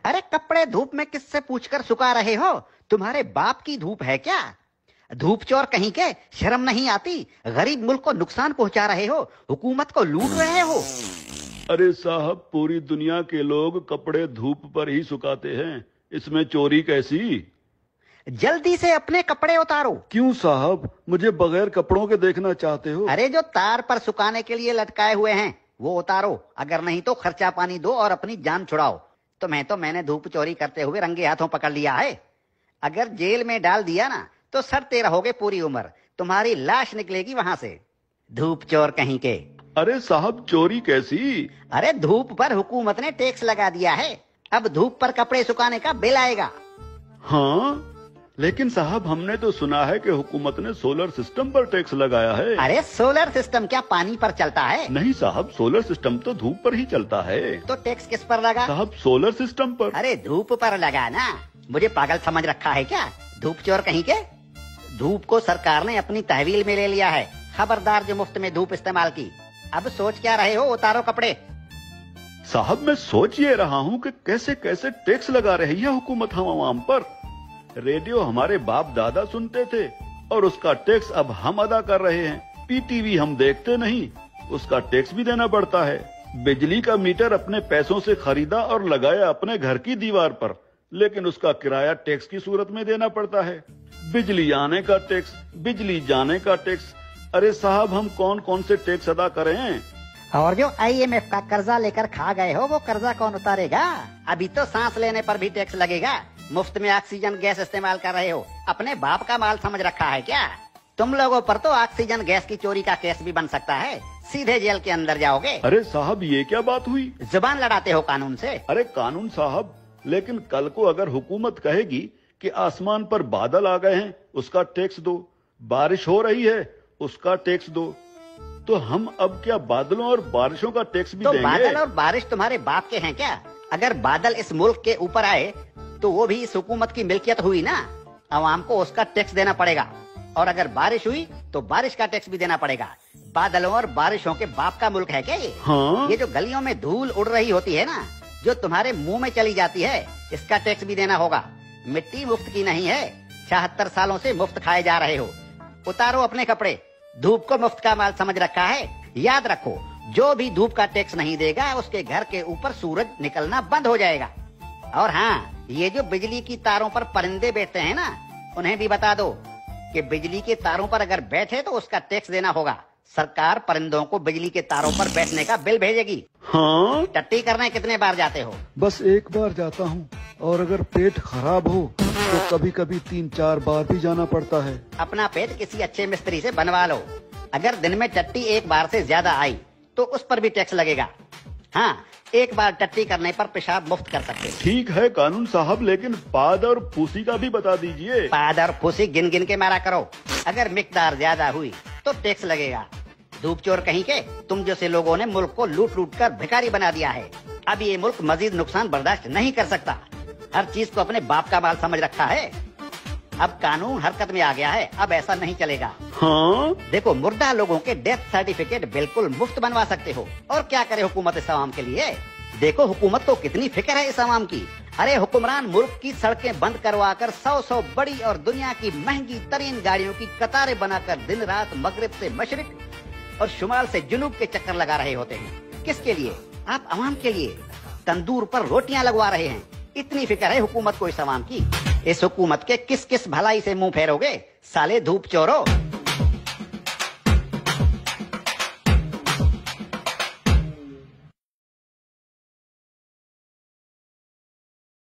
अरे कपड़े धूप में किससे पूछकर सुखा रहे हो? तुम्हारे बाप की धूप है क्या? धूप चोर कहीं के, शर्म नहीं आती? गरीब मुल्क को नुकसान पहुंचा रहे हो, हुकूमत को लूट रहे हो। अरे साहब, पूरी दुनिया के लोग कपड़े धूप पर ही सुखाते हैं, इसमें चोरी कैसी? जल्दी से अपने कपड़े उतारो। क्यों साहब, मुझे बगैर कपड़ों के देखना चाहते हो? अरे जो तार पर सुखाने के लिए लटकाए हुए हैं वो उतारो, अगर नहीं तो खर्चा पानी दो और अपनी जान छुड़ाओ। मैंने धूप चोरी करते हुए रंगे हाथों पकड़ लिया है। अगर जेल में डाल दिया ना तो सड़ते रहोगे पूरी उम्र, तुम्हारी लाश निकलेगी वहां से। धूप चोर कहीं के। अरे साहब, चोरी कैसी? अरे धूप पर हुकूमत ने टैक्स लगा दिया है, अब धूप पर कपड़े सुखाने का बिल आएगा। हाँ, लेकिन साहब हमने तो सुना है कि हुकूमत ने सोलर सिस्टम पर टैक्स लगाया है। अरे सोलर सिस्टम क्या पानी पर चलता है? नहीं साहब, सोलर सिस्टम तो धूप पर ही चलता है। तो टैक्स किस पर लगा? साहब सोलर सिस्टम पर। अरे धूप पर लगा ना, मुझे पागल समझ रखा है क्या? धूप चोर कहीं के। धूप को सरकार ने अपनी तहवील में ले लिया है, खबरदार जो मुफ्त में धूप इस्तेमाल की। अब सोच क्या रहे हो? उतारो कपड़े। साहब मैं सोच ये रहा हूँ कि कैसे कैसे टैक्स लगा रही है हुकूमत हम आवाम पर। रेडियो हमारे बाप दादा सुनते थे और उसका टैक्स अब हम अदा कर रहे हैं। पीटीवी हम देखते नहीं, उसका टैक्स भी देना पड़ता है। बिजली का मीटर अपने पैसों से खरीदा और लगाया अपने घर की दीवार पर, लेकिन उसका किराया टैक्स की सूरत में देना पड़ता है। बिजली आने का टैक्स, बिजली जाने का टैक्स। अरे साहब, हम कौन कौन से टैक्स अदा करें? और जो IMF का कर्जा लेकर खा गए हो वो कर्जा कौन उतारेगा? अभी तो सांस लेने पर भी टैक्स लगेगा। मुफ्त में ऑक्सीजन गैस इस्तेमाल कर रहे हो, अपने बाप का माल समझ रखा है क्या? तुम लोगों पर तो ऑक्सीजन गैस की चोरी का केस भी बन सकता है, सीधे जेल के अंदर जाओगे। अरे साहब, ये क्या बात हुई? जुबान लड़ाते हो कानून से। अरे कानून साहब, लेकिन कल को अगर हुकूमत कहेगी कि आसमान पर बादल आ गए हैं, उसका टैक्स दो, बारिश हो रही है, उसका टैक्स दो, तो हम अब क्या बादलों और बारिशों का टैक्स भी तो देंगे? बादल और बारिश तुम्हारे बाप के हैं क्या? अगर बादल इस मुल्क के ऊपर आए तो वो भी इस हुकूमत की मिल्कियत हुई ना, आवाम को उसका टैक्स देना पड़ेगा। और अगर बारिश हुई तो बारिश का टैक्स भी देना पड़ेगा। बादलों और बारिशों के बाप का मुल्क है क्या ये? हाँ? ये जो गलियों में धूल उड़ रही होती है ना, जो तुम्हारे मुंह में चली जाती है, इसका टैक्स भी देना होगा। मिट्टी मुफ्त की नहीं है, 76 सालों से मुफ्त खाए जा रहे हो। उतारो अपने कपड़े, धूप को मुफ्त का माल समझ रखा है। याद रखो, जो भी धूप का टैक्स नहीं देगा उसके घर के ऊपर सूरज निकलना बंद हो जाएगा। और हाँ, ये जो बिजली की तारों पर परिंदे बैठते हैं ना, उन्हें भी बता दो कि बिजली के तारों पर अगर बैठे तो उसका टैक्स देना होगा। सरकार परिंदों को बिजली के तारों पर बैठने का बिल भेजेगी। हाँ? टट्टी करने कितने बार जाते हो? बस एक बार जाता हूँ, और अगर पेट खराब हो तो कभी कभी 3-4 बार भी जाना पड़ता है। अपना पेट किसी अच्छे मिस्त्री से बनवा लो। अगर दिन में टट्टी एक बार से ज्यादा आई तो उस पर भी टैक्स लगेगा। हाँ, एक बार टट्टी करने पर पेशाब मुफ्त कर सकते हैं। ठीक है कानून साहब, लेकिन पाद और फूसी का भी बता दीजिए। पाद और फूसी गिन गिन के मारा करो, अगर मिकदार ज्यादा हुई तो टैक्स लगेगा। धूप चोर कहीं के, तुम जैसे लोगों ने मुल्क को लूट लूट कर भिखारी बना दिया है। अब ये मुल्क मजीद नुकसान बर्दाश्त नहीं कर सकता। हर चीज को अपने बाप का माल समझ रखा है। अब कानून हरकत में आ गया है, अब ऐसा नहीं चलेगा। हाँ? देखो, मुर्दा लोगों के डेथ सर्टिफिकेट बिल्कुल मुफ्त बनवा सकते हो। और क्या करे हुकूमत इस आवाम के लिए? देखो हुकूमत को कितनी फिक्र है इस आवाम की। अरे हुक्मरान मुल्क की सड़कें बंद करवाकर 100 बड़ी और दुनिया की महंगी तरीन गाड़ियों की कतारें बनाकर दिन रात मगरिब से मशरिक और शुमाल से जुनूब के चक्कर लगा रहे होते हैं। किसके लिए? आप आवाम के लिए। तंदूर पर रोटियां लगवा रहे हैं। इतनी फिक्र है हुकूमत को इस आवाम की। इस हुकूमत के किस किस भलाई से मुंह फेरोगे साले धूप चोरो?